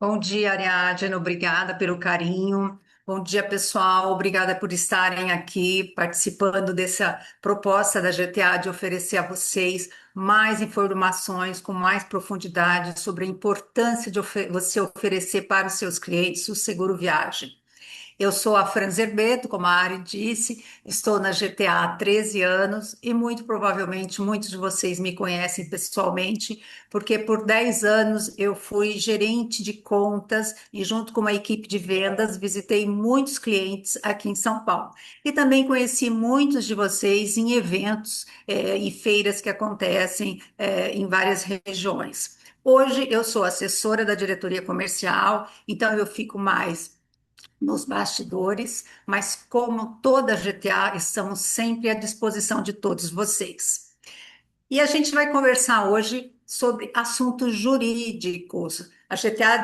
Bom dia, Ariadne. Obrigada pelo carinho. Bom dia, pessoal. Obrigada por estarem aqui participando dessa proposta da GTA de oferecer a vocês mais informações com mais profundidade sobre a importância de você oferecer para os seus clientes o seguro viagem. Eu sou a Fran Zerbeto, como a Ari disse, estou na GTA há 13 anos e muito provavelmente muitos de vocês me conhecem pessoalmente, porque por 10 anos eu fui gerente de contas e junto com uma equipe de vendas visitei muitos clientes aqui em São Paulo. E também conheci muitos de vocês em eventos e feiras que acontecem em várias regiões. Hoje eu sou assessora da diretoria comercial, então eu fico mais nos bastidores, mas como toda GTA, estamos sempre à disposição de todos vocês. E a gente vai conversar hoje sobre assuntos jurídicos. A GTA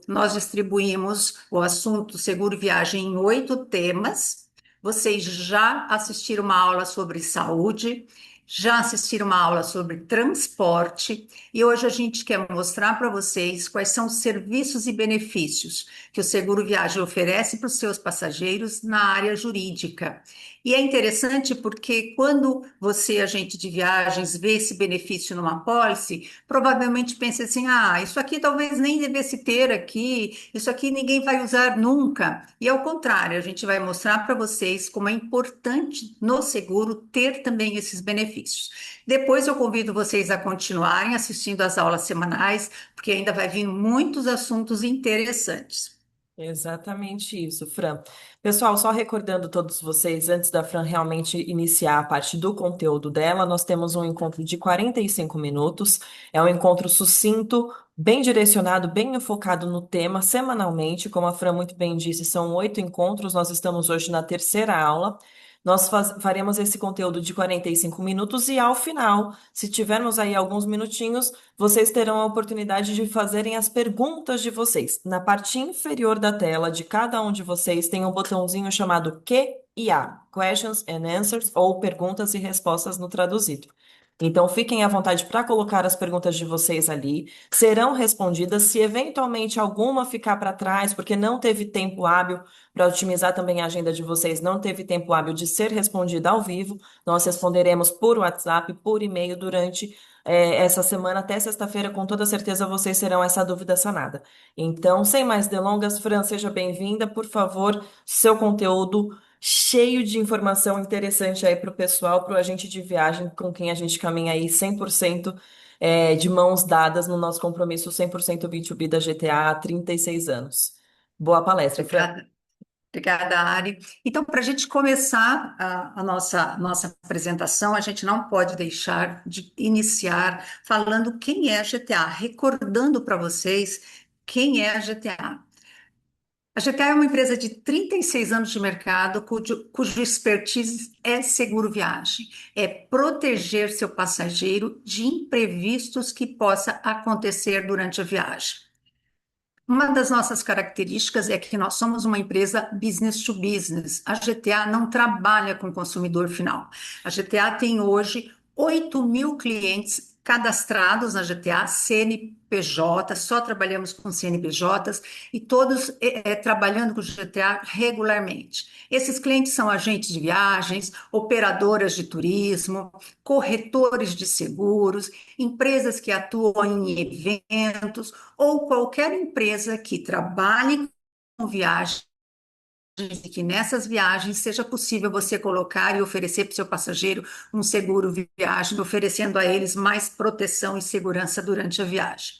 nós distribuímos o assunto seguro viagem em 8 temas. Vocês já assistiram uma aula sobre saúde, já assistiram uma aula sobre transporte, e hoje a gente quer mostrar para vocês quais são os serviços e benefícios que o seguro viagem oferece para os seus passageiros na área jurídica. E é interessante porque quando você, agente de viagens, vê esse benefício numa pólice, provavelmente pensa assim: ah, isso aqui talvez nem devesse ter aqui, isso aqui ninguém vai usar nunca. E ao contrário, a gente vai mostrar para vocês como é importante no seguro ter também esses benefícios. Depois eu convido vocês a continuarem assistindo às aulas semanais, porque ainda vai vir muitos assuntos interessantes. Exatamente isso, Fran. Pessoal, só recordando todos vocês, antes da Fran realmente iniciar a parte do conteúdo dela, nós temos um encontro de 45 minutos. É um encontro sucinto, bem direcionado, bem focado no tema, semanalmente. Como a Fran muito bem disse, são 8 encontros. Nós estamos hoje na terceira aula. Nós faremos esse conteúdo de 45 minutos e ao final, se tivermos aí alguns minutinhos, vocês terão a oportunidade de fazerem as perguntas de vocês. Na parte inferior da tela de cada um de vocês tem um botãozinho chamado Q e A, Questions and Answers, ou perguntas e respostas no traduzido. Então, fiquem à vontade para colocar as perguntas de vocês ali. Serão respondidas se eventualmente alguma ficar para trás, porque não teve tempo hábil para otimizar também a agenda de vocês, não teve tempo hábil de ser respondida ao vivo. Nós responderemos por WhatsApp, por e-mail durante essa semana até sexta-feira, com toda certeza vocês terão essa dúvida sanada. Então, sem mais delongas, Fran, seja bem-vinda. Por favor, seu conteúdo cheio de informação interessante aí para o pessoal, para o agente de viagem com quem a gente caminha aí 100% de mãos dadas no nosso compromisso 100% B2B da GTA há 36 anos. Boa palestra, Fran. Obrigada. Obrigada, Ari. Então, para a gente começar a nossa apresentação, a gente não pode deixar de iniciar falando quem é a GTA, recordando para vocês quem é a GTA. A GTA é uma empresa de 36 anos de mercado, cujo expertise é seguro viagem, é proteger seu passageiro de imprevistos que possa acontecer durante a viagem. Uma das nossas características é que nós somos uma empresa business to business. A GTA não trabalha com o consumidor final. A GTA tem hoje 8 mil clientes cadastrados na GTA, CNPJ, só trabalhamos com CNPJs e todos trabalhando com o GTA regularmente. Esses clientes são agentes de viagens, operadoras de turismo, corretores de seguros, empresas que atuam em eventos ou qualquer empresa que trabalhe com viagens e que nessas viagens seja possível você colocar e oferecer para o seu passageiro um seguro viagem, oferecendo a eles mais proteção e segurança durante a viagem.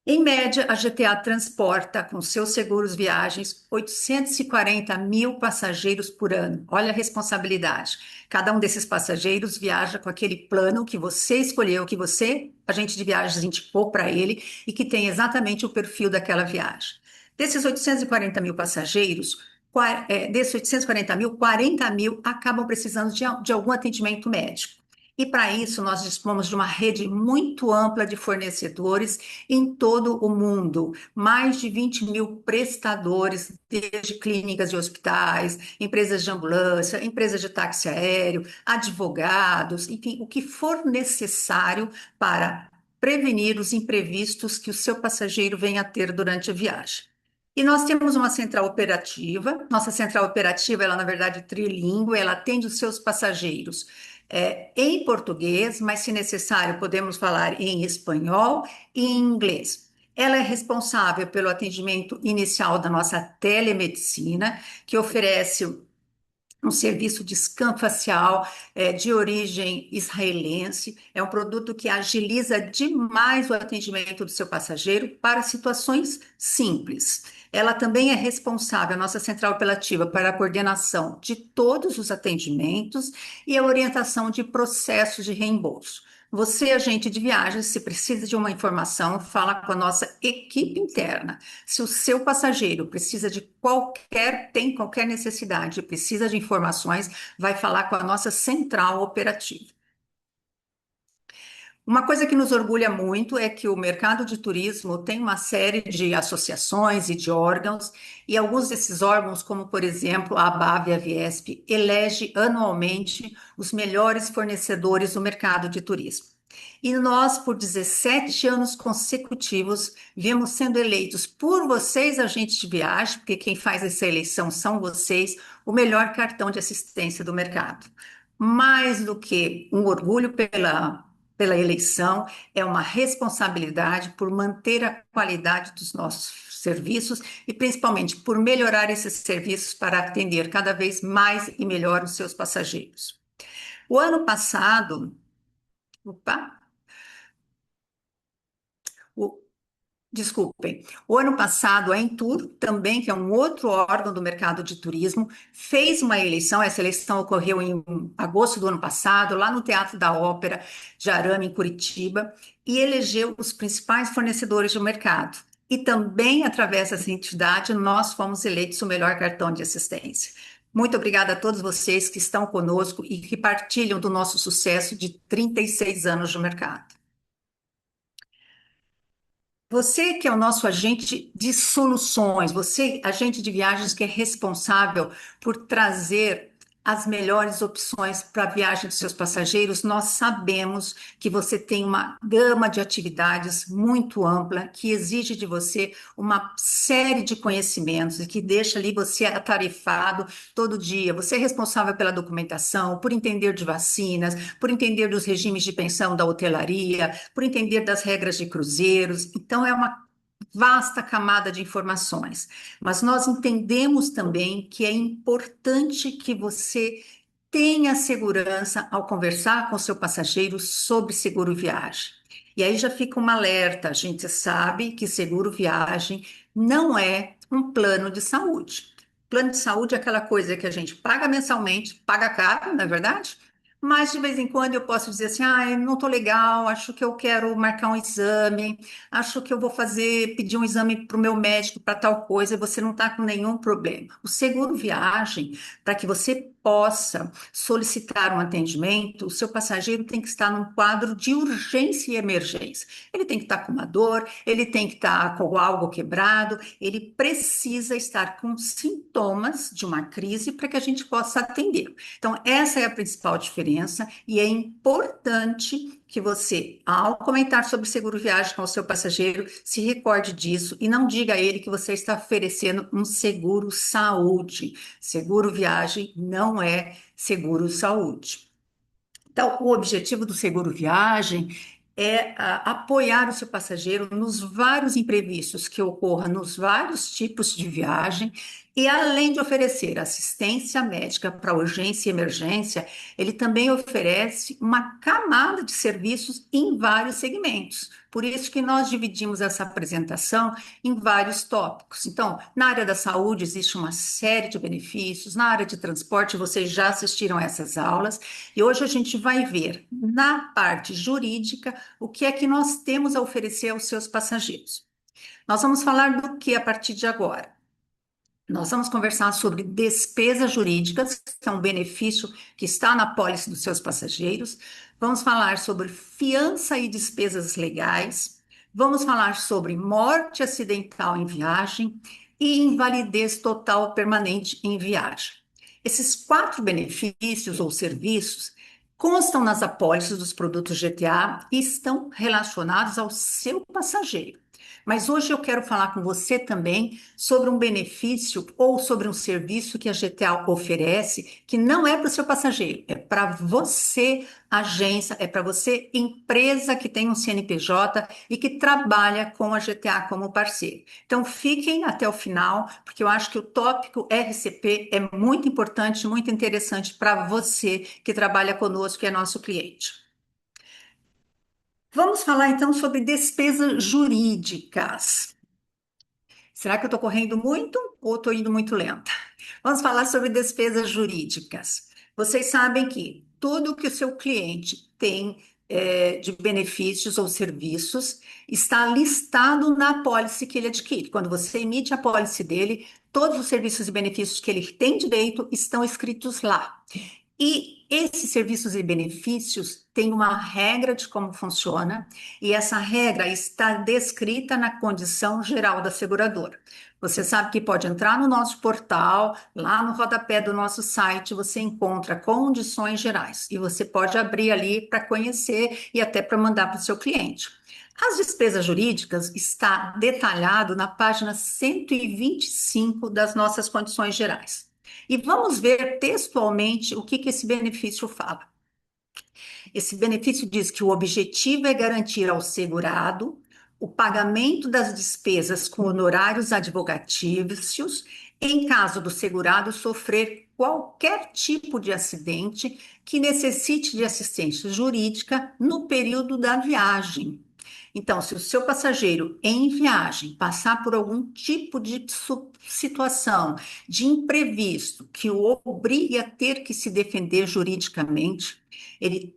Em média, a GTA transporta com seus seguros viagens 840 mil passageiros por ano. Olha a responsabilidade. Cada um desses passageiros viaja com aquele plano que você escolheu, que você, agente de viagens, indicou para ele e que tem exatamente o perfil daquela viagem. Desses 840 mil passageiros, desses 840 mil, 40 mil acabam precisando de algum atendimento médico. E para isso, nós dispomos de uma rede muito ampla de fornecedores em todo o mundo. Mais de 20 mil prestadores, desde clínicas e hospitais, empresas de ambulância, empresas de táxi aéreo, advogados, enfim, o que for necessário para prevenir os imprevistos que o seu passageiro venha a ter durante a viagem. E nós temos uma central operativa. Nossa central operativa, ela na verdade é trilingüe, ela atende os seus passageiros em português, mas se necessário podemos falar em espanhol e em inglês. Ela é responsável pelo atendimento inicial da nossa telemedicina, que oferece um serviço de scan facial de origem israelense. É um produto que agiliza demais o atendimento do seu passageiro para situações simples. Ela também é responsável, a nossa central apelativa, para a coordenação de todos os atendimentos e a orientação de processos de reembolso. Você, agente de viagens, se precisa de uma informação, fala com a nossa equipe interna. Se o seu passageiro precisa de tem qualquer necessidade, precisa de informações, vai falar com a nossa central operativa. Uma coisa que nos orgulha muito é que o mercado de turismo tem uma série de associações e de órgãos, e alguns desses órgãos, como por exemplo a ABAV e a Viesp, elege anualmente os melhores fornecedores do mercado de turismo. E nós, por 17 anos consecutivos, viemos sendo eleitos por vocês, agentes de viagem, porque quem faz essa eleição são vocês, o melhor cartão de assistência do mercado. Mais do que um orgulho pela eleição, é uma responsabilidade por manter a qualidade dos nossos serviços e principalmente por melhorar esses serviços para atender cada vez mais e melhor os seus passageiros. O ano passado, opa, o, desculpem, o ano passado a Entur, também, que é um outro órgão do mercado de turismo, fez uma eleição. Essa eleição ocorreu em agosto do ano passado, lá no Teatro da Ópera de Arame, em Curitiba, e elegeu os principais fornecedores do mercado. E também, através dessa entidade, nós fomos eleitos o melhor cartão de assistência. Muito obrigada a todos vocês que estão conosco e que partilham do nosso sucesso de 36 anos de mercado. Você que é o nosso agente de soluções, você, agente de viagens que é responsável por trazer as melhores opções para a viagem dos seus passageiros, nós sabemos que você tem uma gama de atividades muito ampla que exige de você uma série de conhecimentos e que deixa ali você atarefado todo dia. Você é responsável pela documentação, por entender de vacinas, por entender dos regimes de pensão da hotelaria, por entender das regras de cruzeiros. Então, é uma vasta camada de informações, mas nós entendemos também que é importante que você tenha segurança ao conversar com o seu passageiro sobre seguro viagem. E aí já fica um alerta: a gente sabe que seguro viagem não é um plano de saúde. Plano de saúde é aquela coisa que a gente paga mensalmente, paga caro, não é verdade? Mas de vez em quando eu posso dizer assim: ah, não estou legal, acho que eu quero marcar um exame, acho que eu vou pedir um exame para o meu médico para tal coisa, e você não está com nenhum problema. O seguro viagem, para que você possa solicitar um atendimento, o seu passageiro tem que estar num quadro de urgência e emergência. Ele tem que estar com uma dor, ele tem que estar com algo quebrado, ele precisa estar com sintomas de uma crise para que a gente possa atender. Então, essa é a principal diferença e é importante que você, ao comentar sobre seguro viagem com o seu passageiro, se recorde disso e não diga a ele que você está oferecendo um seguro saúde. Seguro viagem não é seguro saúde. Então, o objetivo do seguro viagem é apoiar o seu passageiro nos vários imprevistos que ocorram nos vários tipos de viagem e, além de oferecer assistência médica para urgência e emergência, ele também oferece uma camada de serviços em vários segmentos. Por isso que nós dividimos essa apresentação em vários tópicos. Então, na área da saúde existe uma série de benefícios, na área de transporte vocês já assistiram a essas aulas, e hoje a gente vai ver na parte jurídica o que é que nós temos a oferecer aos seus passageiros. Nós vamos falar do que a partir de agora? Nós vamos conversar sobre despesas jurídicas, que é um benefício que está na pólice dos seus passageiros. Vamos falar sobre fiança e despesas legais. Vamos falar sobre morte acidental em viagem e invalidez total permanente em viagem. Esses quatro benefícios ou serviços, constam nas apólices dos produtos GTA e estão relacionados ao seu passageiro. Mas hoje eu quero falar com você também sobre um benefício ou sobre um serviço que a GTA oferece, que não é para o seu passageiro, é para você, agência, é para você, empresa que tem um CNPJ e que trabalha com a GTA como parceiro. Então fiquem até o final, porque eu acho que o tópico RCP é muito importante, muito interessante para você que trabalha conosco, que é nosso cliente. Vamos falar então sobre despesas jurídicas. Será que eu estou correndo muito ou estou indo muito lenta? Vamos falar sobre despesas jurídicas. Vocês sabem que tudo que o seu cliente tem de benefícios ou serviços está listado na apólice que ele adquire. Quando você emite a apólice dele, todos os serviços e benefícios que ele tem direito estão escritos lá. E esses serviços e benefícios têm uma regra de como funciona, e essa regra está descrita na condição geral da seguradora. Você sabe que pode entrar no nosso portal, lá no rodapé do nosso site, você encontra condições gerais, e você pode abrir ali para conhecer e até para mandar para o seu cliente. As despesas jurídicas está detalhado na página 125 das nossas condições gerais. E vamos ver textualmente o que esse benefício fala. Esse benefício diz que o objetivo é garantir ao segurado o pagamento das despesas com honorários advocatícios em caso do segurado sofrer qualquer tipo de acidente que necessite de assistência jurídica no período da viagem. Então, se o seu passageiro em viagem passar por algum tipo de situação de imprevisto que o obrigue a ter que se defender juridicamente, ele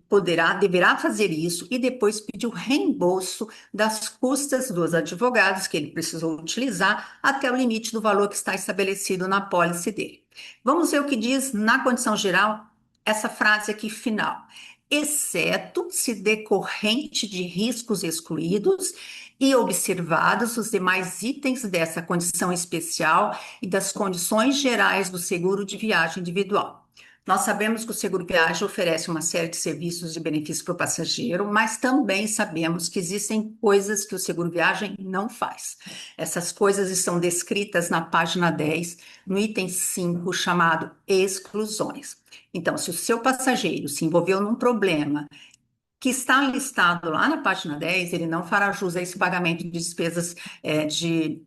deverá fazer isso e depois pedir o reembolso das custas dos advogados que ele precisou utilizar até o limite do valor que está estabelecido na apólice dele. Vamos ver o que diz na condição geral essa frase aqui final. Exceto se decorrente de riscos excluídos e observados os demais itens dessa condição especial e das condições gerais do seguro de viagem individual. Nós sabemos que o seguro viagem oferece uma série de serviços e benefícios para o passageiro, mas também sabemos que existem coisas que o seguro viagem não faz. Essas coisas estão descritas na página 10, no item 5, chamado exclusões. Então, se o seu passageiro se envolveu num problema que está listado lá na página 10, ele não fará jus a esse pagamento de despesas de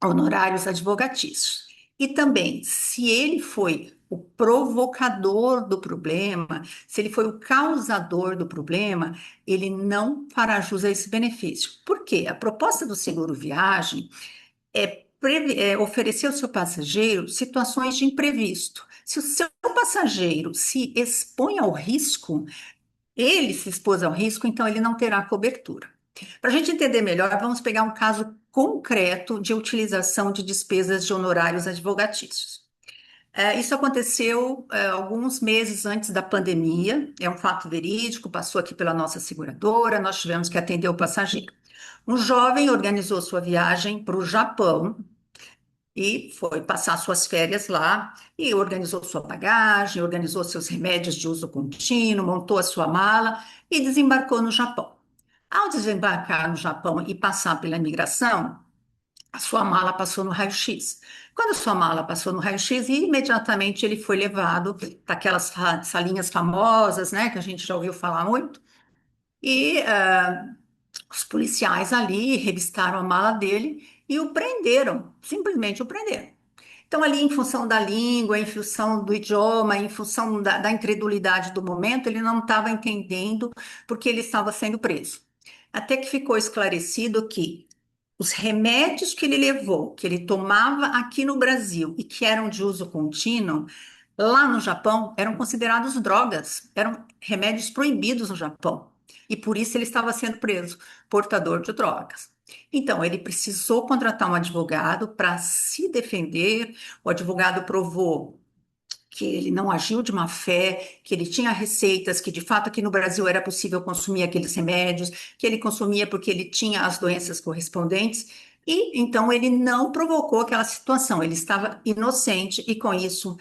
honorários advocatícios. E também, se ele foi o provocador do problema, se ele foi o causador do problema, ele não fará jus a esse benefício. Por quê? A proposta do seguro viagem é oferecer ao seu passageiro situações de imprevisto. Se o seu passageiro se expõe ao risco, ele se expôs ao risco, então ele não terá cobertura. Para a gente entender melhor, vamos pegar um caso concreto de utilização de despesas de honorários advocatícios. Isso aconteceu alguns meses antes da pandemia, é um fato verídico, passou aqui pela nossa seguradora, nós tivemos que atender o passageiro. Um jovem organizou sua viagem para o Japão e foi passar suas férias lá e organizou sua bagagem, organizou seus remédios de uso contínuo, montou a sua mala e desembarcou no Japão. Ao desembarcar no Japão e passar pela imigração, a sua mala passou no raio-x. Quando a sua mala passou no raio-x, imediatamente ele foi levado para aquelas salinhas famosas, né, que a gente já ouviu falar muito, e os policiais ali revistaram a mala dele e o prenderam, simplesmente o prenderam. Então, ali, em função da língua, em função do idioma, em função da incredulidade do momento, ele não estava entendendo porque ele estava sendo preso. Até que ficou esclarecido que os remédios que ele levou, que ele tomava aqui no Brasil e que eram de uso contínuo, lá no Japão, eram considerados drogas, eram remédios proibidos no Japão. E por isso ele estava sendo preso, portador de drogas. Então, ele precisou contratar um advogado para se defender. O advogado provou que ele não agiu de má fé, que ele tinha receitas, que de fato aqui no Brasil era possível consumir aqueles remédios, que ele consumia porque ele tinha as doenças correspondentes, e então ele não provocou aquela situação, ele estava inocente e com isso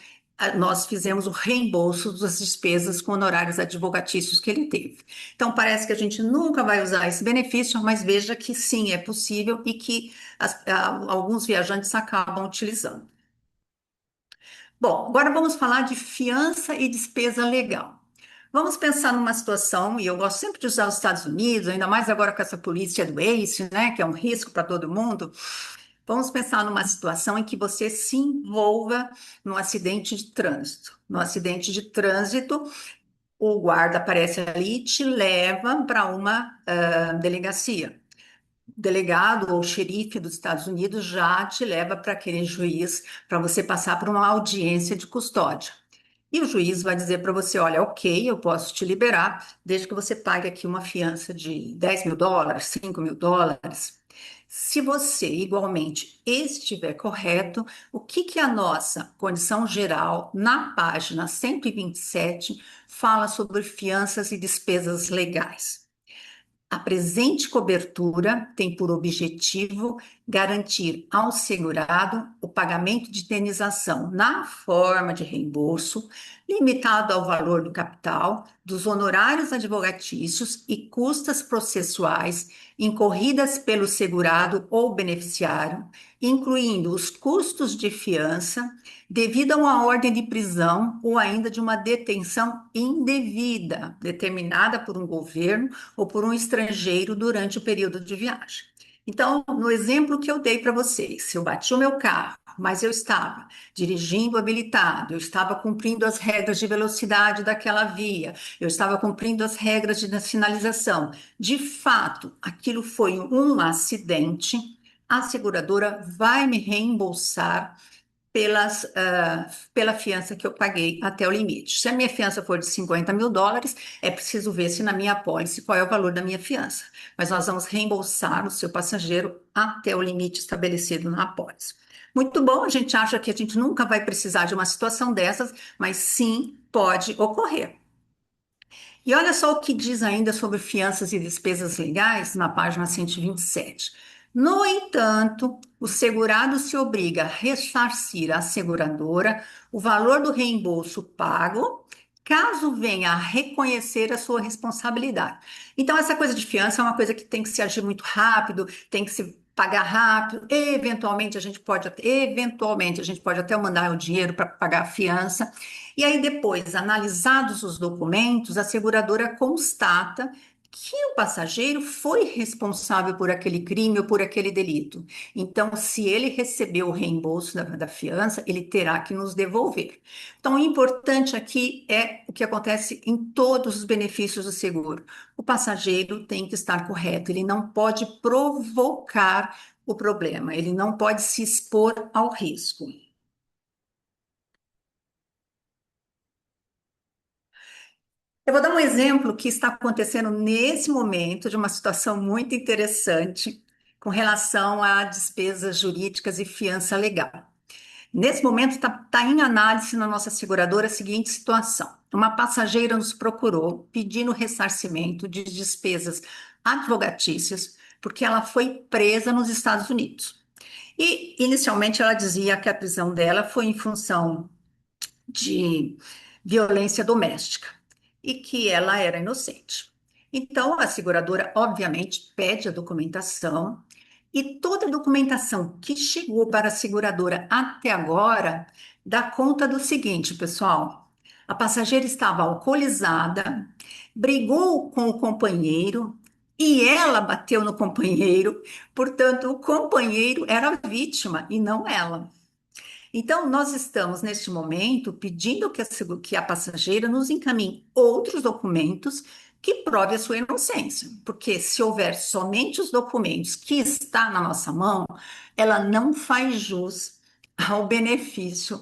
nós fizemos o reembolso das despesas com honorários advogatícios que ele teve. Então, parece que a gente nunca vai usar esse benefício, mas veja que sim, é possível e que alguns viajantes acabam utilizando. Bom, agora vamos falar de fiança e despesa legal. Vamos pensar numa situação, e eu gosto sempre de usar os Estados Unidos, ainda mais agora com essa polícia do ACE, né, que é um risco para todo mundo. Vamos pensar numa situação em que você se envolva num acidente de trânsito. No acidente de trânsito, o guarda aparece ali e te leva para uma delegacia. O delegado ou xerife dos Estados Unidos já te leva para aquele juiz para você passar por uma audiência de custódia. E o juiz vai dizer para você: olha, ok, eu posso te liberar, desde que você pague aqui uma fiança de US$ 10.000, US$ 5.000. Se você, igualmente, estiver correto, o que que a nossa condição geral, na página 127, fala sobre fianças e despesas legais? A presente cobertura tem por objetivo garantir ao segurado o pagamento de indenização na forma de reembolso, limitado ao valor do capital, dos honorários advogatícios e custas processuais incorridas pelo segurado ou beneficiário, incluindo os custos de fiança, devido a uma ordem de prisão ou ainda de uma detenção indevida, determinada por um governo ou por um estrangeiro durante o período de viagem. Então, no exemplo que eu dei para vocês, se eu bati o meu carro, mas eu estava dirigindo habilitado, eu estava cumprindo as regras de velocidade daquela via, eu estava cumprindo as regras de sinalização, de fato, aquilo foi um acidente, a seguradora vai me reembolsar pela fiança que eu paguei até o limite. Se a minha fiança for de US$ 50.000, é preciso ver se na minha apólice qual é o valor da minha fiança. Mas nós vamos reembolsar o seu passageiro até o limite estabelecido na apólice. Muito bom, a gente acha que a gente nunca vai precisar de uma situação dessas, mas sim pode ocorrer. E olha só o que diz ainda sobre fianças e despesas legais na página 127. No entanto, o segurado se obriga a ressarcir à seguradora o valor do reembolso pago, caso venha a reconhecer a sua responsabilidade. Então, essa coisa de fiança é uma coisa que tem que se agir muito rápido, tem que se pagar rápido. Eventualmente a gente pode até mandar o dinheiro para pagar a fiança. E aí, depois, analisados os documentos, a seguradora constata que o passageiro foi responsável por aquele crime ou por aquele delito. Então, se ele recebeu o reembolso da fiança, ele terá que nos devolver. Então, o importante aqui é o que acontece em todos os benefícios do seguro. O passageiro tem que estar correto, ele não pode provocar o problema, ele não pode se expor ao risco. Eu vou dar um exemplo que está acontecendo nesse momento de uma situação muito interessante com relação a despesas jurídicas e fiança legal. Nesse momento está em análise na nossa seguradora a seguinte situação: uma passageira nos procurou pedindo ressarcimento de despesas advogatícias porque ela foi presa nos Estados Unidos. E inicialmente ela dizia que a prisão dela foi em função de violência doméstica e que ela era inocente. Então, a seguradora, obviamente, pede a documentação e toda a documentação que chegou para a seguradora até agora dá conta do seguinte, pessoal: a passageira estava alcoolizada, brigou com o companheiro e ela bateu no companheiro, portanto, o companheiro era a vítima e não ela. Então, nós estamos, neste momento, pedindo que a passageira nos encaminhe outros documentos que prove a sua inocência, porque se houver somente os documentos que está na nossa mão, ela não faz jus ao benefício,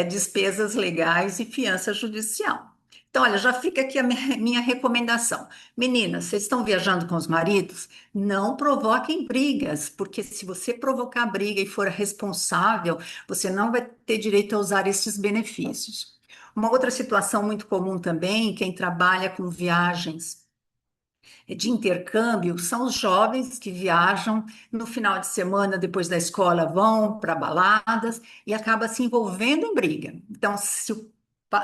despesas legais e fiança judicial. Então, olha, já fica aqui a minha recomendação. Meninas, vocês estão viajando com os maridos? Não provoquem brigas, porque se você provocar briga e for responsável, você não vai ter direito a usar esses benefícios. Uma outra situação muito comum também, quem trabalha com viagens de intercâmbio são os jovens que viajam no final de semana, depois da escola, vão para baladas e acaba se envolvendo em briga. Então, se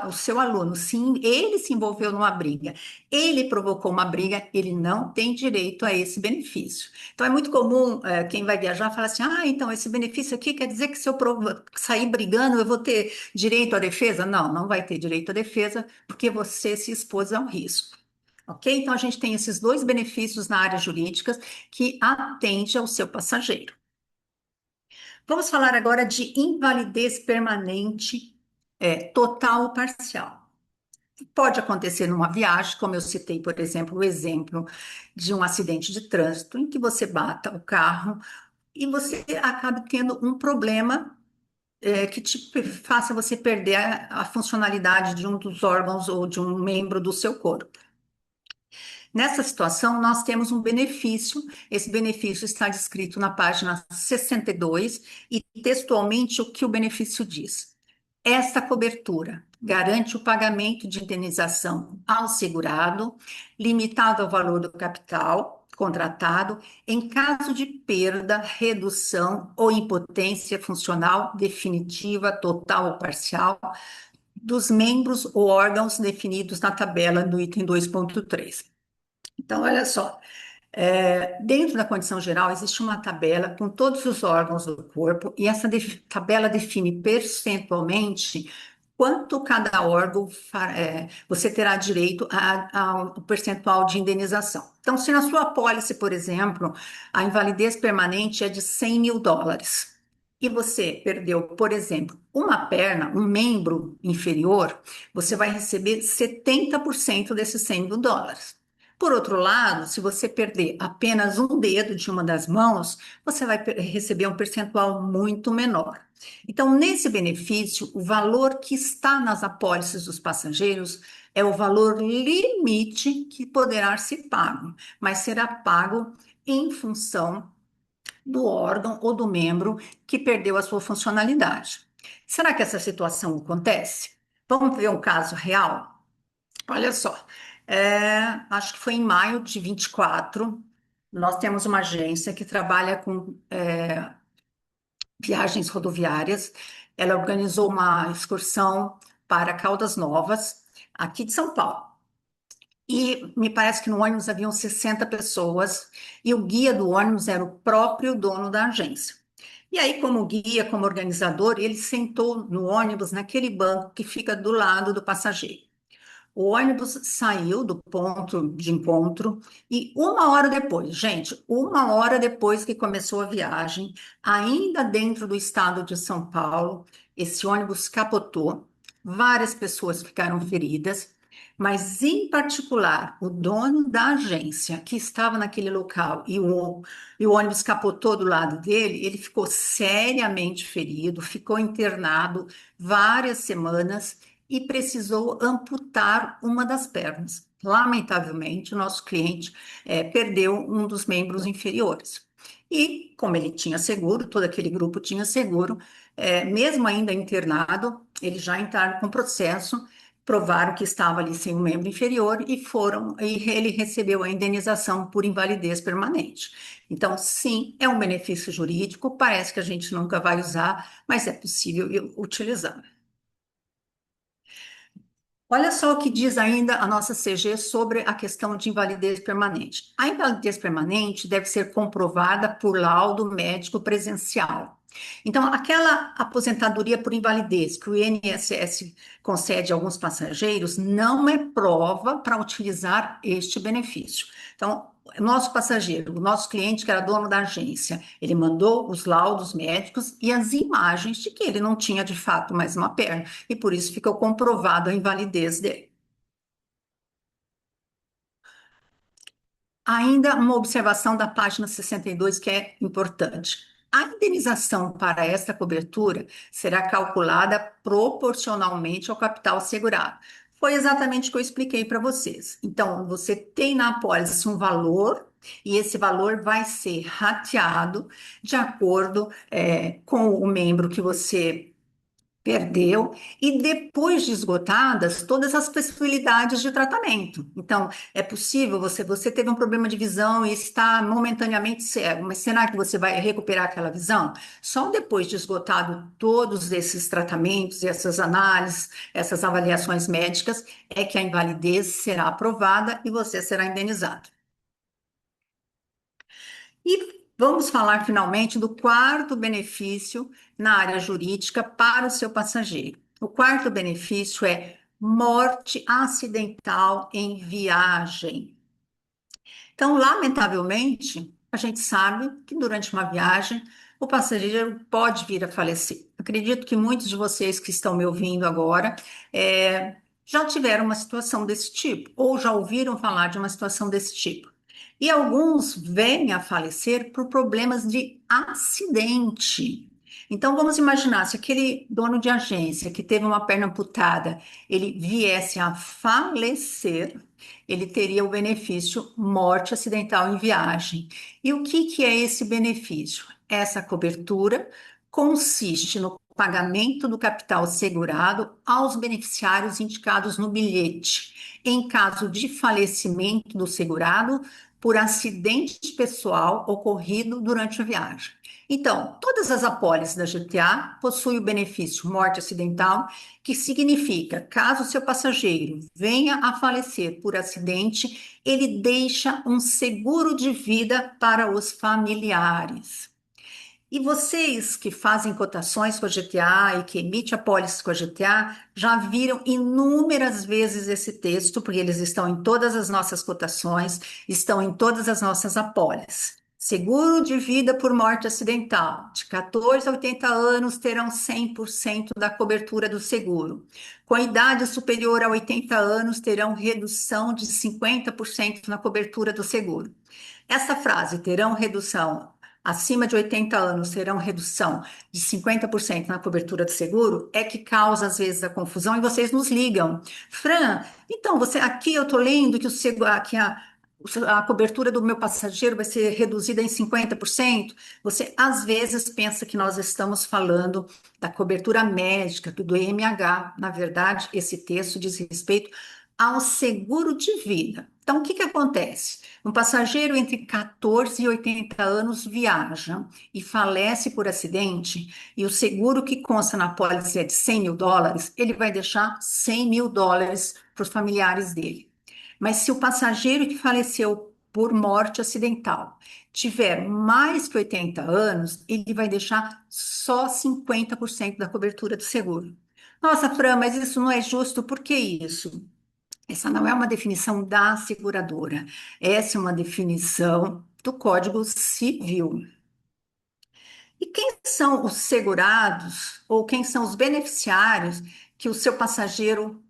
o seu aluno, sim, ele se envolveu numa briga, ele provocou uma briga, ele não tem direito a esse benefício. Então, é muito comum quem vai viajar falar assim: ah, então esse benefício aqui quer dizer que se eu sair brigando, eu vou ter direito à defesa? Não, não vai ter direito à defesa, porque você se expôs ao risco. Ok? Então, a gente tem esses dois benefícios na área jurídica que atende ao seu passageiro. Vamos falar agora de invalidez permanente, total ou parcial. Pode acontecer numa viagem, como eu citei, por exemplo, o exemplo de um acidente de trânsito, em que você bata o carro e você acaba tendo um problema que te faça você perder a funcionalidade de um dos órgãos ou de um membro do seu corpo. Nessa situação, nós temos um benefício. Esse benefício está descrito na página 62 e textualmente o que o benefício diz. Esta cobertura garante o pagamento de indenização ao segurado, limitado ao valor do capital contratado, em caso de perda, redução ou impotência funcional definitiva, total ou parcial, dos membros ou órgãos definidos na tabela do item 2.3. Então, olha só, dentro da condição geral, existe uma tabela com todos os órgãos do corpo, e essa tabela define percentualmente quanto cada órgão você terá direito ao percentual de indenização. Então, se na sua apólice, por exemplo, a invalidez permanente é de US$ 100.000, e você perdeu, por exemplo, uma perna, um membro inferior, você vai receber 70% desses US$ 100.000. Por outro lado, se você perder apenas um dedo de uma das mãos, você vai receber um percentual muito menor. Então, nesse benefício, o valor que está nas apólices dos passageiros é o valor limite que poderá ser pago, mas será pago em função do órgão ou do membro que perdeu a sua funcionalidade. Será que essa situação acontece? Vamos ver um caso real? Olha só, acho que foi em maio de 24. Nós temos uma agência que trabalha com viagens rodoviárias. Ela organizou uma excursão para Caldas Novas, aqui de São Paulo. E me parece que no ônibus haviam 60 pessoas, e o guia do ônibus era o próprio dono da agência. E aí, como guia, como organizador, ele sentou no ônibus naquele banco que fica do lado do passageiro. O ônibus saiu do ponto de encontro e uma hora depois, gente, uma hora depois que começou a viagem, ainda dentro do estado de São Paulo, esse ônibus capotou, várias pessoas ficaram feridas, mas em particular o dono da agência que estava naquele local e o ônibus capotou do lado dele, ele ficou seriamente ferido, ficou internado várias semanas e precisou amputar uma das pernas. Lamentavelmente, o nosso cliente perdeu um dos membros inferiores. E, como ele tinha seguro, todo aquele grupo tinha seguro, mesmo ainda internado, eles já entraram com processo, provaram que estava ali sem um membro inferior e ele recebeu a indenização por invalidez permanente. Então, sim, é um benefício jurídico, parece que a gente nunca vai usar, mas é possível utilizar. Olha só o que diz ainda a nossa CG sobre a questão de invalidez permanente. A invalidez permanente deve ser comprovada por laudo médico presencial. Então, aquela aposentadoria por invalidez que o INSS concede a alguns passageiros não é prova para utilizar este benefício. Então, o nosso passageiro, o nosso cliente, que era dono da agência, ele mandou os laudos médicos e as imagens de que ele não tinha de fato mais uma perna, e por isso ficou comprovado a invalidez dele. Ainda uma observação da página 62 que é importante. A indenização para esta cobertura será calculada proporcionalmente ao capital segurado. Foi exatamente o que eu expliquei para vocês. Então, você tem na apólice um valor e esse valor vai ser rateado de acordo com o membro que você Perdeu, e depois de esgotadas todas as possibilidades de tratamento. Então, é possível, você teve um problema de visão e está momentaneamente cego, mas será que você vai recuperar aquela visão? Só depois de esgotado todos esses tratamentos, essas análises, essas avaliações médicas, é que a invalidez será aprovada e você será indenizado. E vamos falar finalmente do quarto benefício na área jurídica para o seu passageiro. O quarto benefício é morte acidental em viagem. Então, lamentavelmente, a gente sabe que durante uma viagem o passageiro pode vir a falecer. Acredito que muitos de vocês que estão me ouvindo agora já tiveram uma situação desse tipo, ou já ouviram falar de uma situação desse tipo. E alguns vêm a falecer por problemas de acidente. Então, vamos imaginar se aquele dono de agência que teve uma perna amputada, ele viesse a falecer, ele teria o benefício morte acidental em viagem. E o que é esse benefício? Essa cobertura consiste no pagamento do capital segurado aos beneficiários indicados no bilhete, em caso de falecimento do segurado por acidente pessoal ocorrido durante a viagem. Então, todas as apólices da GTA possuem o benefício morte acidental, que significa, caso seu passageiro venha a falecer por acidente, ele deixa um seguro de vida para os familiares. E vocês que fazem cotações com a GTA e que emitem apólices com a GTA já viram inúmeras vezes esse texto, porque eles estão em todas as nossas cotações, estão em todas as nossas apólices. Seguro de vida por morte acidental. De 14 a 80 anos terão 100% da cobertura do seguro. Com idade superior a 80 anos terão redução de 50% na cobertura do seguro. Essa frase, terão redução acima de 80 anos, terão redução de 50% na cobertura do seguro, é que causa às vezes a confusão e vocês nos ligam. Fran, então você aqui eu estou lendo que o seguro, que a cobertura do meu passageiro vai ser reduzida em 50%. Você às vezes pensa que nós estamos falando da cobertura médica, do IMH. Na verdade, esse texto diz respeito ao seguro de vida. Então, o que acontece? Um passageiro entre 14 e 80 anos viaja e falece por acidente, e o seguro que consta na pólice é de US$ 100.000, ele vai deixar US$ 100.000 para os familiares dele. Mas se o passageiro que faleceu por morte acidental tiver mais que 80 anos, ele vai deixar só 50% da cobertura do seguro. Nossa, Fran, mas isso não é justo, por que isso? Essa não é uma definição da seguradora, essa é uma definição do Código Civil. E quem são os segurados ou quem são os beneficiários que o seu passageiro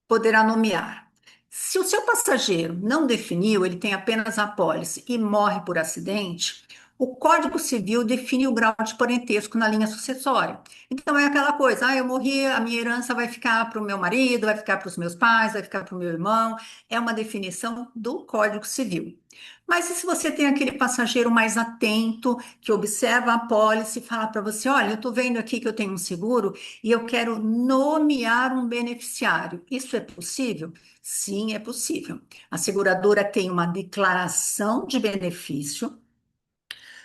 poderá nomear? Se o seu passageiro não definiu, ele tem apenas a apólice e morre por acidente, o Código Civil define o grau de parentesco na linha sucessória. Então é aquela coisa, eu morri, a minha herança vai ficar para o meu marido, vai ficar para os meus pais, vai ficar para o meu irmão. É uma definição do Código Civil. Mas e se você tem aquele passageiro mais atento, que observa a apólice e fala para você, olha, eu estou vendo aqui que eu tenho um seguro e eu quero nomear um beneficiário. Isso é possível? Sim, é possível. A seguradora tem uma declaração de benefício.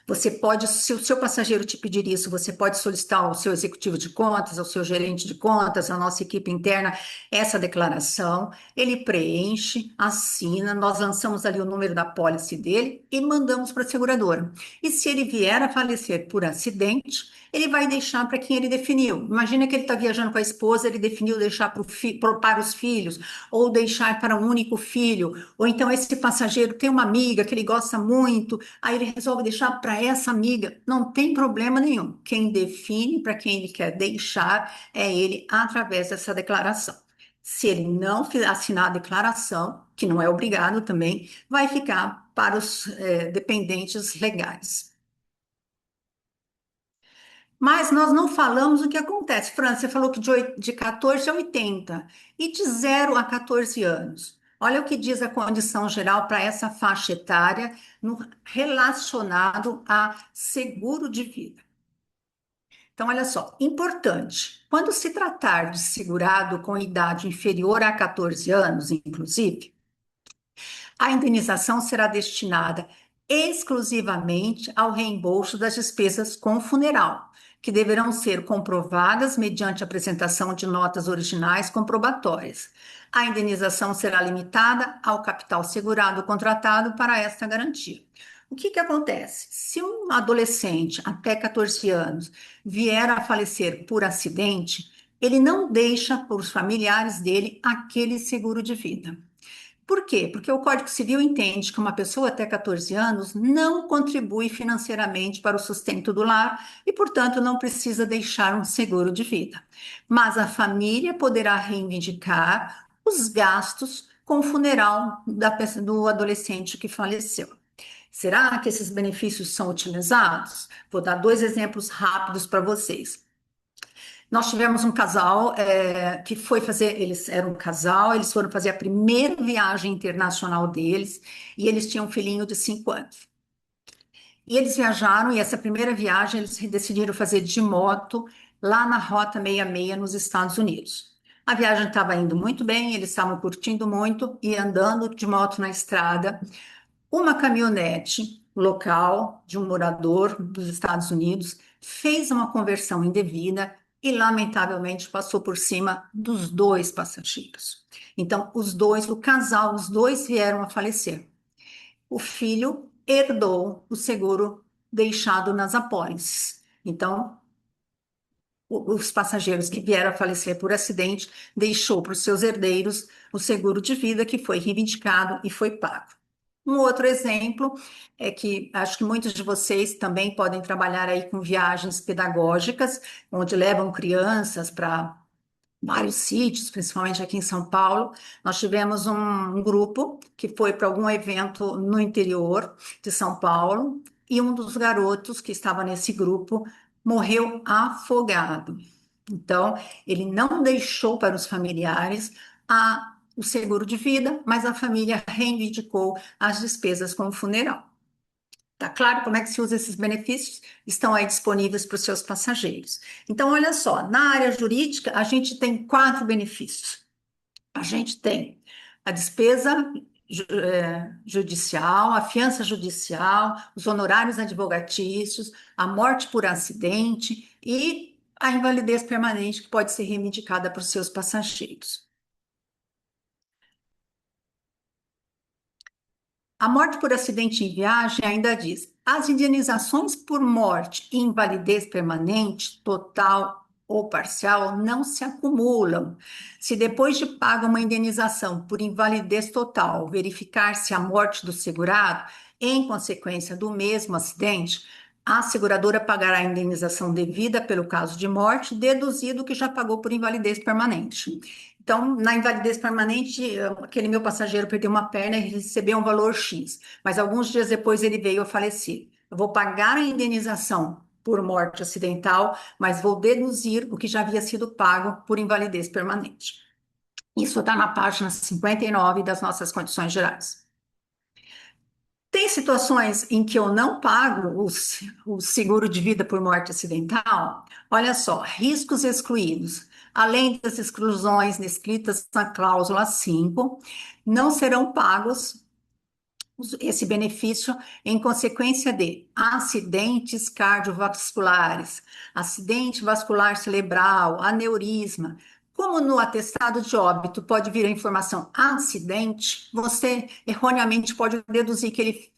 Você pode, se o seu passageiro te pedir isso, você pode solicitar ao seu executivo de contas, ao seu gerente de contas, à nossa equipe interna, essa declaração. Ele preenche, assina, nós lançamos ali o número da pólice dele e mandamos para a seguradora. E se ele vier a falecer por acidente, ele vai deixar para quem ele definiu. Imagina que ele está viajando com a esposa, ele definiu deixar para os filhos, ou deixar para um único filho, ou então esse passageiro tem uma amiga que ele gosta muito, aí ele resolve deixar para essa amiga. Não tem problema nenhum. Quem define para quem ele quer deixar é ele através dessa declaração. Se ele não assinar a declaração, que não é obrigado também, vai ficar para os dependentes legais. Mas nós não falamos o que acontece. Fran, você falou que de 14 a 80 e de 0 a 14 anos. Olha o que diz a condição geral para essa faixa etária relacionado a seguro de vida. Então, olha só, importante. Quando se tratar de segurado com idade inferior a 14 anos, inclusive, a indenização será destinada exclusivamente ao reembolso das despesas com o funeral, que deverão ser comprovadas mediante apresentação de notas originais comprobatórias. A indenização será limitada ao capital segurado contratado para esta garantia. O que acontece? Se um adolescente até 14 anos vier a falecer por acidente, ele não deixa para os familiares dele aquele seguro de vida. Por quê? Porque o Código Civil entende que uma pessoa até 14 anos não contribui financeiramente para o sustento do lar e, portanto, não precisa deixar um seguro de vida. Mas a família poderá reivindicar os gastos com o funeral do adolescente que faleceu. Será que esses benefícios são utilizados? Vou dar dois exemplos rápidos para vocês. Nós tivemos um casal que foi fazer, eles eram um casal, eles foram fazer a primeira viagem internacional deles e eles tinham um filhinho de 5 anos. E eles viajaram e essa primeira viagem eles decidiram fazer de moto lá na Rota 66 nos Estados Unidos. A viagem estava indo muito bem, eles estavam curtindo muito e andando de moto na estrada. Uma caminhonete local de um morador dos Estados Unidos fez uma conversão indevida e, lamentavelmente, passou por cima dos dois passageiros. Então, os dois, o casal, os dois vieram a falecer. O filho herdou o seguro deixado nas apólices. Então, os passageiros que vieram a falecer por acidente deixou para os seus herdeiros o seguro de vida que foi reivindicado e foi pago. Um outro exemplo é que acho que muitos de vocês também podem trabalhar aí com viagens pedagógicas, onde levam crianças para vários sítios, principalmente aqui em São Paulo. Nós tivemos um grupo que foi para algum evento no interior de São Paulo e um dos garotos que estava nesse grupo morreu afogado. Então, ele não deixou para os familiares o seguro de vida, mas a família reivindicou as despesas com o funeral. Tá claro como é que se usa esses benefícios? Estão aí disponíveis para os seus passageiros. Então, olha só, na área jurídica, a gente tem quatro benefícios. A gente tem a despesa judicial, a fiança judicial, os honorários advogatícios, a morte por acidente e a invalidez permanente, que pode ser reivindicada por seus passageiros. A morte por acidente em viagem ainda diz: as indenizações por morte e invalidez permanente, total ou parcial, não se acumulam. Se depois de paga uma indenização por invalidez total, verificar-se a morte do segurado, em consequência do mesmo acidente, a seguradora pagará a indenização devida pelo caso de morte, deduzido o que já pagou por invalidez permanente. Então, na invalidez permanente, aquele meu passageiro perdeu uma perna e recebeu um valor X, mas alguns dias depois ele veio a falecer. Eu vou pagar a indenização por morte acidental, mas vou deduzir o que já havia sido pago por invalidez permanente. Isso está na página 59 das nossas condições gerais. Tem situações em que eu não pago o seguro de vida por morte acidental? Olha só, riscos excluídos. Além das exclusões descritas na cláusula 5, não serão pagos esse benefício em consequência de acidentes cardiovasculares, acidente vascular cerebral, aneurisma. Como no atestado de óbito pode vir a informação acidente, você erroneamente pode deduzir que ele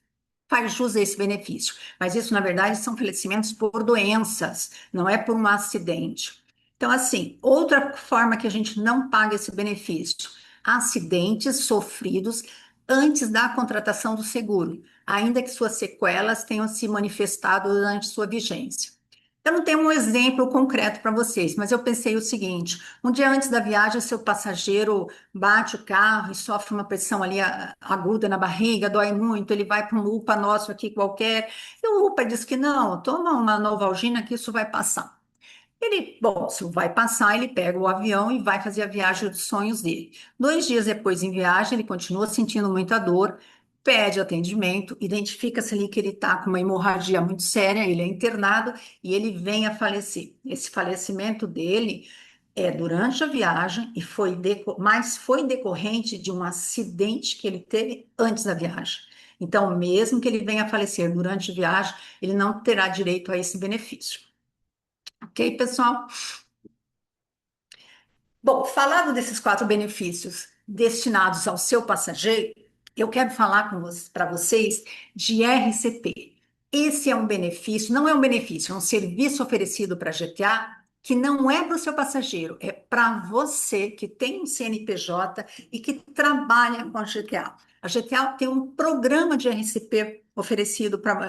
faz jus a esse benefício. Mas isso, na verdade, são falecimentos por doenças, não é por um acidente. Então, assim, outra forma que a gente não paga esse benefício: acidentes sofridos antes da contratação do seguro, ainda que suas sequelas tenham se manifestado durante sua vigência. Eu não tenho um exemplo concreto para vocês, mas eu pensei o seguinte: um dia antes da viagem, seu passageiro bate o carro e sofre uma pressão ali aguda na barriga, dói muito, ele vai para um UPA nosso aqui qualquer, e o UPA diz que não, toma uma Novalgina que isso vai passar. Ele, bom, se vai passar, ele pega o avião e vai fazer a viagem dos sonhos dele. 2 dias depois, em viagem, ele continua sentindo muita dor, pede atendimento, identifica-se ali que ele está com uma hemorragia muito séria, ele é internado e ele vem a falecer. Esse falecimento dele é durante a viagem e mas foi decorrente de um acidente que ele teve antes da viagem. Então, mesmo que ele venha a falecer durante a viagem, ele não terá direito a esse benefício. Ok, pessoal? Bom, falando desses quatro benefícios destinados ao seu passageiro, eu quero falar para vocês de RCP. Esse é um benefício, não é um benefício, é um serviço oferecido para a GTA que não é para o seu passageiro, é para você que tem um CNPJ e que trabalha com a GTA. A GTA tem um programa de RCP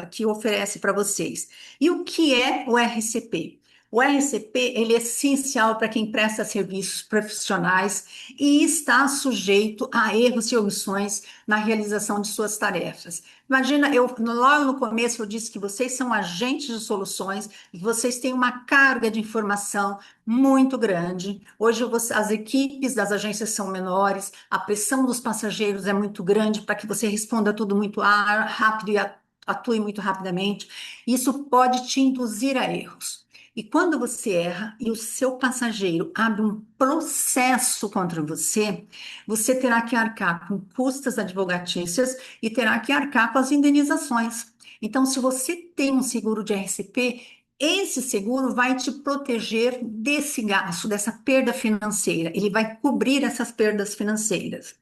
que oferece para vocês. E o que é o RCP? O RCP, ele é essencial para quem presta serviços profissionais e está sujeito a erros e omissões na realização de suas tarefas. Imagina, logo no começo eu disse que vocês são agentes de soluções e vocês têm uma carga de informação muito grande. Hoje as equipes das agências são menores, a pressão dos passageiros é muito grande para que você responda tudo muito rápido e atue muito rapidamente. Isso pode te induzir a erros. E quando você erra e o seu passageiro abre um processo contra você, você terá que arcar com custas advogatícias e terá que arcar com as indenizações. Então, se você tem um seguro de RCP, esse seguro vai te proteger desse gasto, dessa perda financeira. Ele vai cobrir essas perdas financeiras.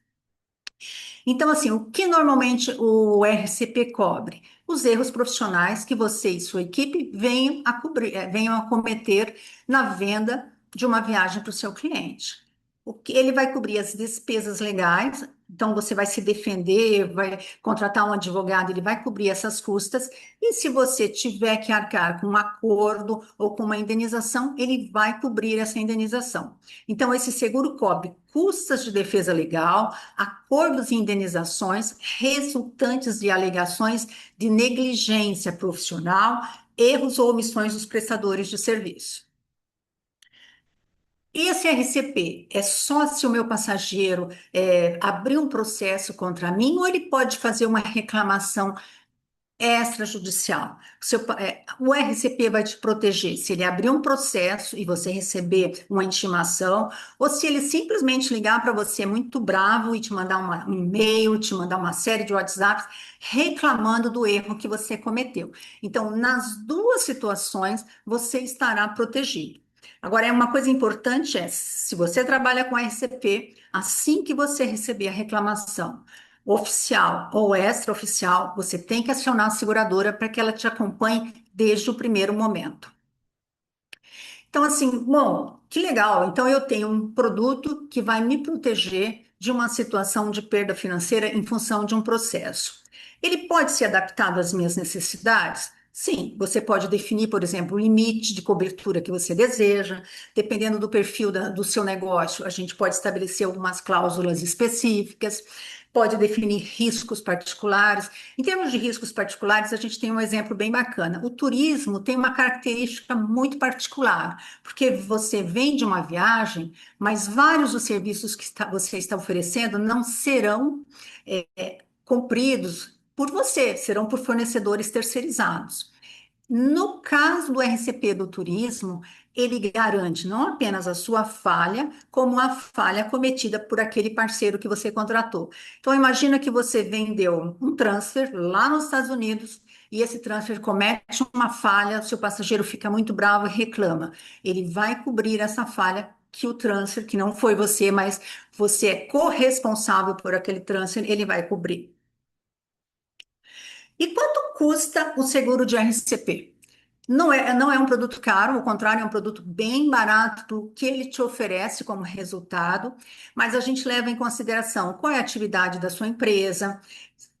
Então, assim, o que normalmente o RCP cobre? Os erros profissionais que você e sua equipe venham a cometer na venda de uma viagem para o seu cliente. O que ele vai cobrir as despesas legais, então você vai se defender, vai contratar um advogado, ele vai cobrir essas custas, e se você tiver que arcar com um acordo ou com uma indenização, ele vai cobrir essa indenização. Então, esse seguro cobre custas de defesa legal, acordos e indenizações resultantes de alegações de negligência profissional, erros ou omissões dos prestadores de serviço. Esse RCP é só se o meu passageiro abrir um processo contra mim ou ele pode fazer uma reclamação extrajudicial. O RCP vai te proteger se ele abrir um processo e você receber uma intimação, ou se ele simplesmente ligar para você muito bravo e te mandar um e-mail, te mandar uma série de WhatsApps reclamando do erro que você cometeu. Então, nas duas situações, você estará protegido. Agora, uma coisa importante se você trabalha com RCP, assim que você receber a reclamação, oficial ou extraoficial, você tem que acionar a seguradora para que ela te acompanhe desde o primeiro momento. Então, assim, bom, que legal. Então, eu tenho um produto que vai me proteger de uma situação de perda financeira em função de um processo. Ele pode ser adaptado às minhas necessidades? Sim, você pode definir, por exemplo, o limite de cobertura que você deseja. Dependendo do perfil do seu negócio, a gente pode estabelecer algumas cláusulas específicas, pode definir riscos particulares. Em termos de riscos particulares, a gente tem um exemplo bem bacana. O turismo tem uma característica muito particular, porque você vende uma viagem, mas vários dos serviços que você está oferecendo não serão cumpridos por você, serão por fornecedores terceirizados. No caso do RCP do turismo, ele garante não apenas a sua falha, como a falha cometida por aquele parceiro que você contratou. Então, imagina que você vendeu um transfer lá nos Estados Unidos e esse transfer comete uma falha, seu passageiro fica muito bravo e reclama. Ele vai cobrir essa falha que o transfer, que não foi você, mas você é corresponsável por aquele transfer, ele vai cobrir. E quanto custa o seguro de RCP? Não é um produto caro, ao contrário, é um produto bem barato do que ele te oferece como resultado, mas a gente leva em consideração qual é a atividade da sua empresa,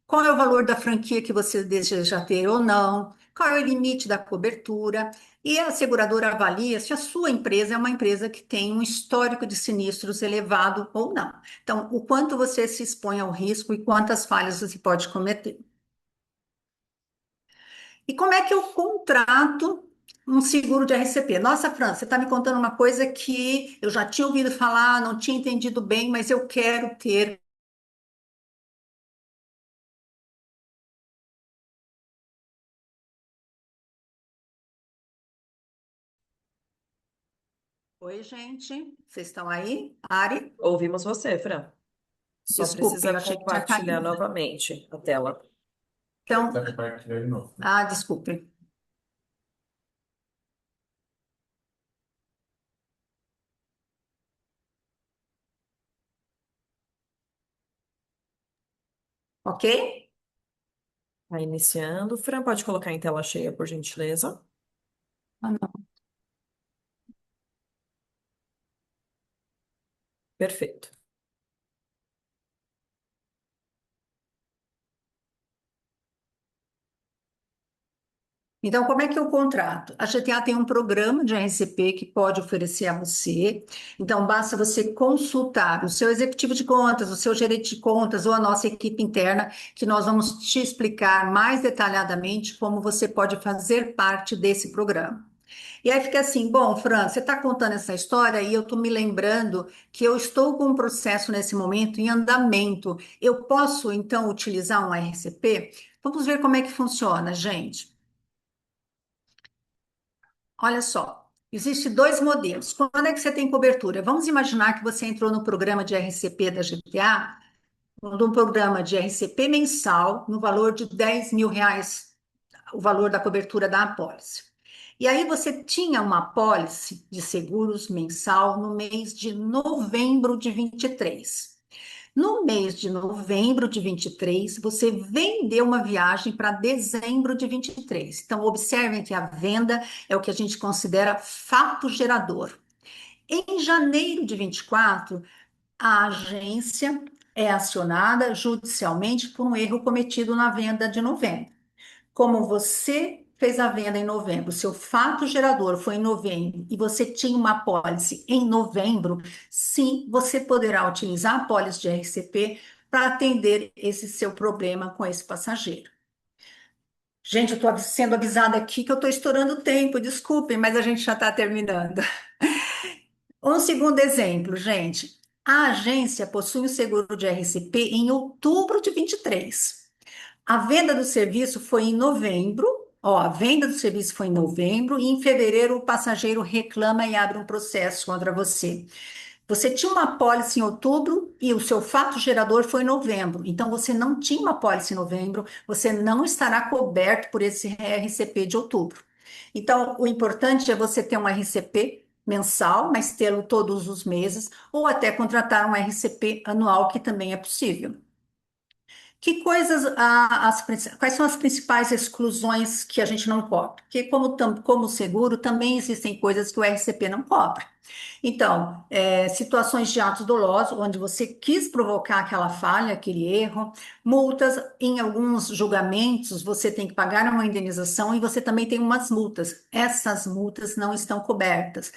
qual é o valor da franquia que você deseja ter ou não, qual é o limite da cobertura, e a seguradora avalia se a sua empresa é uma empresa que tem um histórico de sinistros elevado ou não. Então, o quanto você se expõe ao risco e quantas falhas você pode cometer. E como é que eu contrato um seguro de RCP? Nossa, Fran, você está me contando uma coisa que eu já tinha ouvido falar, não tinha entendido bem, mas eu quero ter Oi, gente. Vocês estão aí? Ari? Ouvimos você, Fran. Só Desculpe, precisa eu achei que tinha compartilhar caído. novamente a tela. Então, desculpe. Ok? Está iniciando. Fran, pode colocar em tela cheia, por gentileza? Ah, não. Perfeito. Então, como é que eu contrato? A GTA tem um programa de RCP que pode oferecer a você. Então, basta você consultar o seu executivo de contas, o seu gerente de contas ou a nossa equipe interna, que nós vamos te explicar mais detalhadamente como você pode fazer parte desse programa. E aí fica assim, bom, Fran, você está contando essa história e eu estou me lembrando que eu estou com um processo nesse momento em andamento. Eu posso, então, utilizar um RCP? Vamos ver como é que funciona, gente. Olha só, existe dois modelos. Quando é que você tem cobertura? Vamos imaginar que você entrou no programa de RCP da GTA, num programa de RCP mensal, no valor de R$ 10.000, o valor da cobertura da apólice. E aí você tinha uma apólice de seguros mensal no mês de novembro de 23. No mês de novembro de 23, você vendeu uma viagem para dezembro de 23. Então, observem que a venda é o que a gente considera fato gerador. Em janeiro de 24, a agência é acionada judicialmente por um erro cometido na venda de novembro. Como você fez a venda em novembro, seu fato gerador foi em novembro e você tinha uma apólice em novembro, sim, você poderá utilizar a apólice de RCP para atender esse seu problema com esse passageiro. Gente, eu estou sendo avisada aqui que eu estou estourando o tempo, desculpem, mas a gente já está terminando. Um segundo exemplo, gente. A agência possui um seguro de RCP em outubro de 23. A venda do serviço foi em novembro. Ó, a venda do serviço foi em novembro e em fevereiro o passageiro reclama e abre um processo contra você. Você tinha uma apólice em outubro e o seu fato gerador foi em novembro. Então você não tinha uma apólice em novembro, você não estará coberto por esse RCP de outubro. Então, o importante é você ter um RCP mensal, mas tê-lo todos os meses, ou até contratar um RCP anual, que também é possível. Que coisas, quais são as principais exclusões que a gente não cobre? Porque, como seguro, também existem coisas que o RCP não cobre. Então, situações de atos dolosos, onde você quis provocar aquela falha, aquele erro, multas, em alguns julgamentos, você tem que pagar uma indenização e você também tem umas multas. Essas multas não estão cobertas.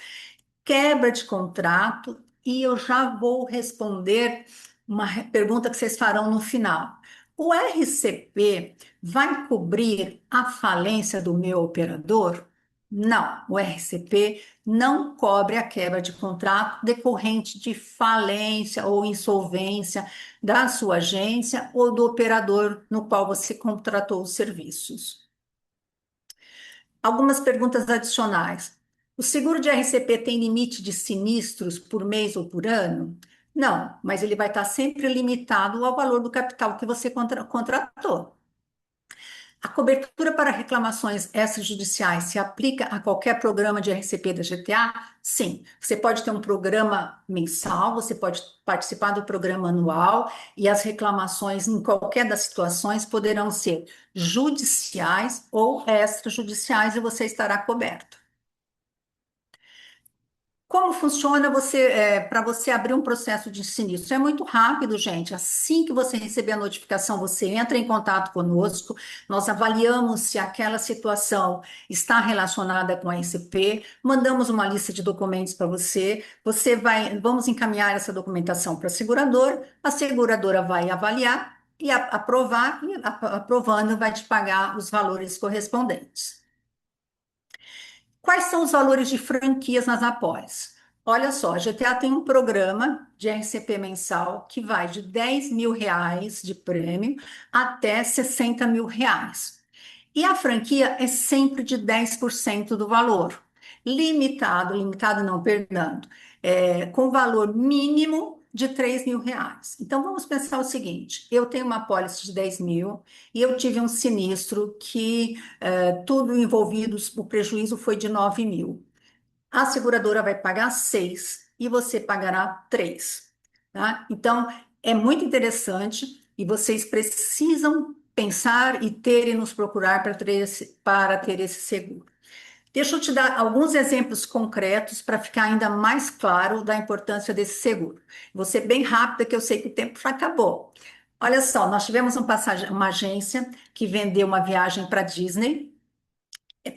Quebra de contrato, e eu já vou responder uma pergunta que vocês farão no final. O RCP vai cobrir a falência do meu operador? Não, o RCP não cobre a quebra de contrato decorrente de falência ou insolvência da sua agência ou do operador no qual você contratou os serviços. Algumas perguntas adicionais. O seguro de RCP tem limite de sinistros por mês ou por ano? Não, mas ele vai estar sempre limitado ao valor do capital que você contratou. A cobertura para reclamações extrajudiciais se aplica a qualquer programa de RCP da GTA? Sim. Você pode ter um programa mensal, você pode participar do programa anual, e as reclamações, em qualquer das situações, poderão ser judiciais ou extrajudiciais, e você estará coberto. Como funciona para você abrir um processo de sinistro? É muito rápido, gente. Assim que você receber a notificação, você entra em contato conosco, nós avaliamos se aquela situação está relacionada com a ICP, mandamos uma lista de documentos para você, vamos encaminhar essa documentação para a seguradora vai avaliar e aprovar, e aprovando vai te pagar os valores correspondentes. Quais são os valores de franquias nas após? Olha só, a GTA tem um programa de RCP mensal que vai de R$ 10.000 de prêmio até R$ 60.000. E a franquia é sempre de 10% do valor. limitado não, perdão, com valor mínimo de R$ 3.000. Então, vamos pensar o seguinte: eu tenho uma pólice de 10 mil e eu tive um sinistro que tudo envolvido, o prejuízo foi de 9 mil. A seguradora vai pagar 6 e você pagará 3, tá? Então, é muito interessante e vocês precisam pensar e ter e nos procurar para ter esse seguro. Deixa eu te dar alguns exemplos concretos para ficar ainda mais claro da importância desse seguro. Vou ser bem rápida, que eu sei que o tempo já acabou. Olha só, nós tivemos uma agência que vendeu uma viagem para Disney,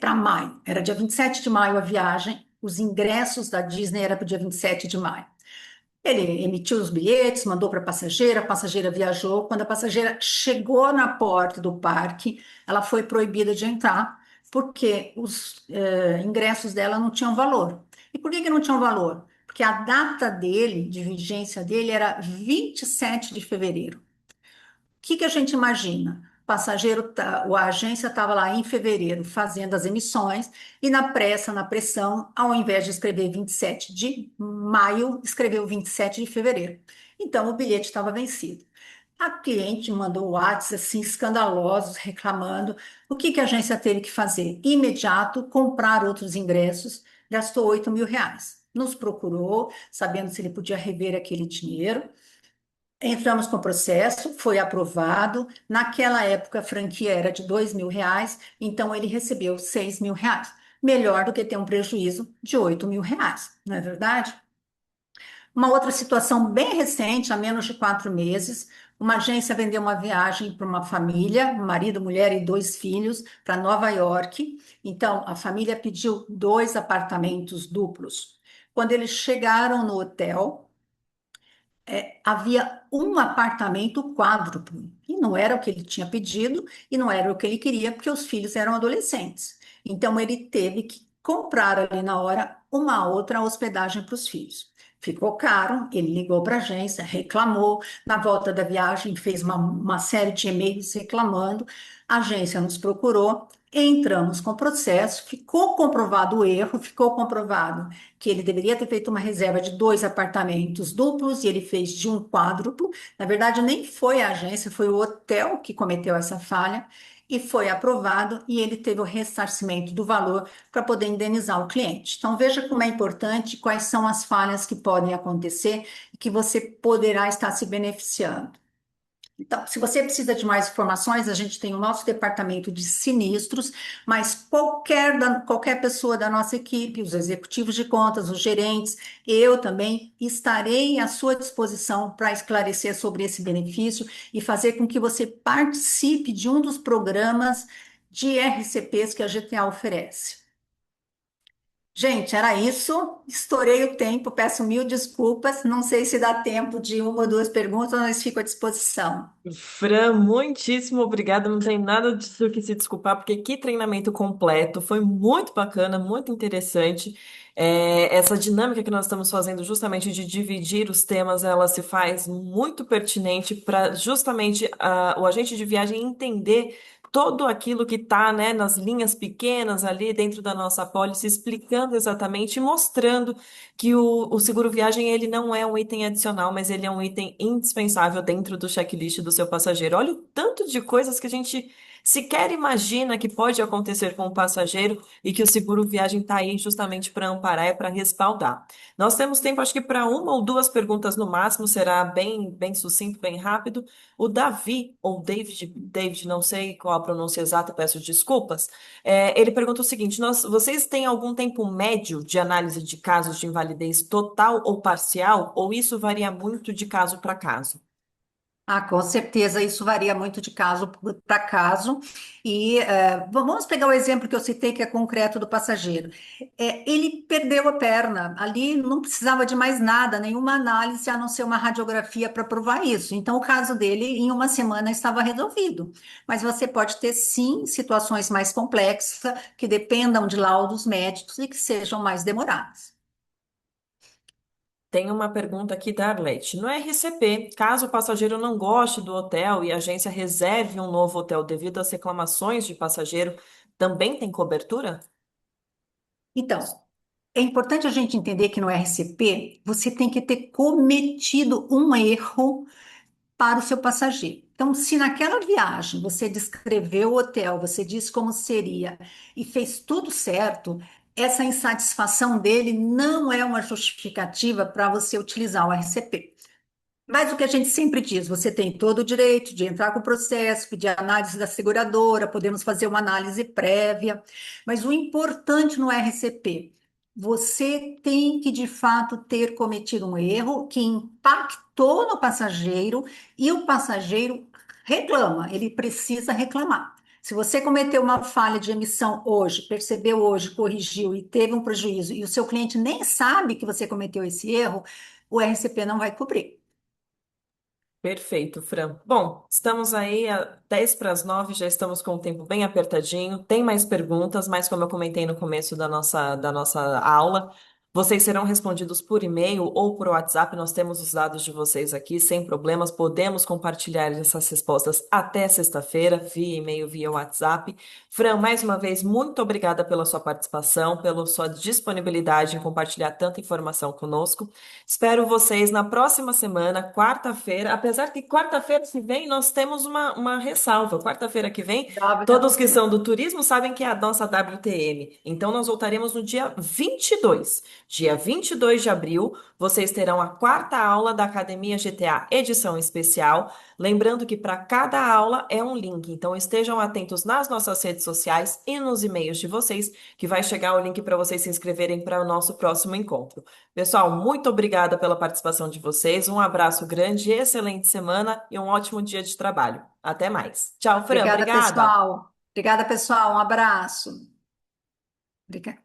para maio. Era dia 27 de maio a viagem, os ingressos da Disney era para o dia 27 de maio. Ele emitiu os bilhetes, mandou para a passageira viajou. Quando a passageira chegou na porta do parque, ela foi proibida de entrar, porque os ingressos dela não tinham valor. E por que que não tinham valor? Porque a data dele, de vigência dele, era 27 de fevereiro. Que a gente imagina? O passageiro, a agência estava lá em fevereiro fazendo as emissões e na pressa, na pressão, ao invés de escrever 27 de maio, escreveu 27 de fevereiro. Então, o bilhete estava vencido. A cliente mandou WhatsApp assim, escandalosos, reclamando. O que a agência teve que fazer? Imediato, comprar outros ingressos, gastou R$ 8.000. Nos procurou, sabendo se ele podia rever aquele dinheiro. Entramos com o processo, foi aprovado. Naquela época, a franquia era de R$ 2.000, então ele recebeu R$ 6.000. Melhor do que ter um prejuízo de R$ 8.000, não é verdade? Uma outra situação bem recente, há menos de 4 meses, uma agência vendeu uma viagem para uma família, marido, mulher e 2 filhos, para Nova York. Então, a família pediu 2 apartamentos duplos. Quando eles chegaram no hotel, havia um apartamento quádruplo, e não era o que ele tinha pedido, e não era o que ele queria, porque os filhos eram adolescentes. Então, ele teve que comprar ali na hora uma outra hospedagem para os filhos. Ficou caro, ele ligou para a agência, reclamou. Na volta da viagem, fez uma série de e-mails reclamando. A agência nos procurou, entramos com o processo, ficou comprovado o erro, ficou comprovado que ele deveria ter feito uma reserva de 2 apartamentos duplos e ele fez de um quádruplo. Na verdade, nem foi a agência, foi o hotel que cometeu essa falha e foi aprovado e ele teve o ressarcimento do valor para poder indenizar o cliente. Então, veja como é importante, quais são as falhas que podem acontecer e que você poderá estar se beneficiando. Então, se você precisa de mais informações, a gente tem o nosso departamento de sinistros, mas qualquer pessoa da nossa equipe, os executivos de contas, os gerentes, eu também estarei à sua disposição para esclarecer sobre esse benefício e fazer com que você participe de um dos programas de RCPs que a GTA oferece. Gente, era isso. Estourei o tempo, peço mil desculpas. Não sei se dá tempo de uma ou duas perguntas, mas fico à disposição. Fran, muitíssimo obrigada. Não tem nada disso que se desculpar, porque que treinamento completo. Foi muito bacana, muito interessante. Essa dinâmica que nós estamos fazendo justamente de dividir os temas, ela se faz muito pertinente para justamente o agente de viagem entender todo aquilo que está, né, nas linhas pequenas ali dentro da nossa apólice, explicando exatamente e mostrando que o seguro viagem ele não é um item adicional, mas ele é um item indispensável dentro do checklist do seu passageiro. Olha o tanto de coisas que a gente sequer imagina que pode acontecer com o passageiro e que o seguro viagem está aí justamente para amparar e para respaldar. Nós temos tempo, acho que para uma ou duas perguntas no máximo, será bem, bem sucinto, bem rápido. O Davi, ou David, não sei qual a pronúncia exata, peço desculpas. Ele pergunta o seguinte: vocês têm algum tempo médio de análise de casos de invalidez total ou parcial, ou isso varia muito de caso para caso? Ah, com certeza, isso varia muito de caso para caso. E vamos pegar o exemplo que eu citei, que é concreto do passageiro. Ele perdeu a perna, ali não precisava de mais nada, nenhuma análise, a não ser uma radiografia para provar isso. Então, o caso dele, em uma semana, estava resolvido. Mas você pode ter, sim, situações mais complexas, que dependam de laudos médicos e que sejam mais demoradas. Tem uma pergunta aqui da Arlete. No RCP, caso o passageiro não goste do hotel e a agência reserve um novo hotel devido às reclamações de passageiro, também tem cobertura? Então, É importante a gente entender que no RCP você tem que ter cometido um erro para o seu passageiro. Então, se naquela viagem você descreveu o hotel, você disse como seria e fez tudo certo, essa insatisfação dele não é uma justificativa para você utilizar o RCP. Mas o que a gente sempre diz, você tem todo o direito de entrar com o processo, pedir análise da seguradora, podemos fazer uma análise prévia, mas o importante no RCP, você tem que de fato ter cometido um erro que impactou no passageiro e o passageiro reclama, ele precisa reclamar. Se você cometeu uma falha de emissão hoje, percebeu hoje, corrigiu e teve um prejuízo, e o seu cliente nem sabe que você cometeu esse erro, o RCP não vai cobrir. Perfeito, Fran. Bom, estamos aí a 10 para as 9, já estamos com o tempo bem apertadinho. Tem mais perguntas, mas como eu comentei no começo da nossa aula, vocês serão respondidos por e-mail ou por WhatsApp. Nós temos os dados de vocês aqui, sem problemas. Podemos compartilhar essas respostas até sexta-feira, via e-mail, via WhatsApp. Fran, mais uma vez, muito obrigada pela sua participação, pela sua disponibilidade em compartilhar tanta informação conosco. Espero vocês na próxima semana, quarta-feira. Apesar que quarta-feira que vem nós temos uma ressalva. Quarta-feira que vem, todos que são do turismo sabem que é a nossa WTM. Então nós voltaremos no dia 22. Dia 22 de abril, vocês terão a quarta aula da Academia GTA Edição Especial. Lembrando que para cada aula é um link. Então estejam atentos nas nossas redes sociais e nos e-mails de vocês, que vai chegar o link para vocês se inscreverem para o nosso próximo encontro. Pessoal, muito obrigada pela participação de vocês. Um abraço grande, excelente semana e um ótimo dia de trabalho. Até mais. Tchau, Fran. Obrigada, Obrigada. pessoal. Obrigada, pessoal. Um abraço. Obrigada.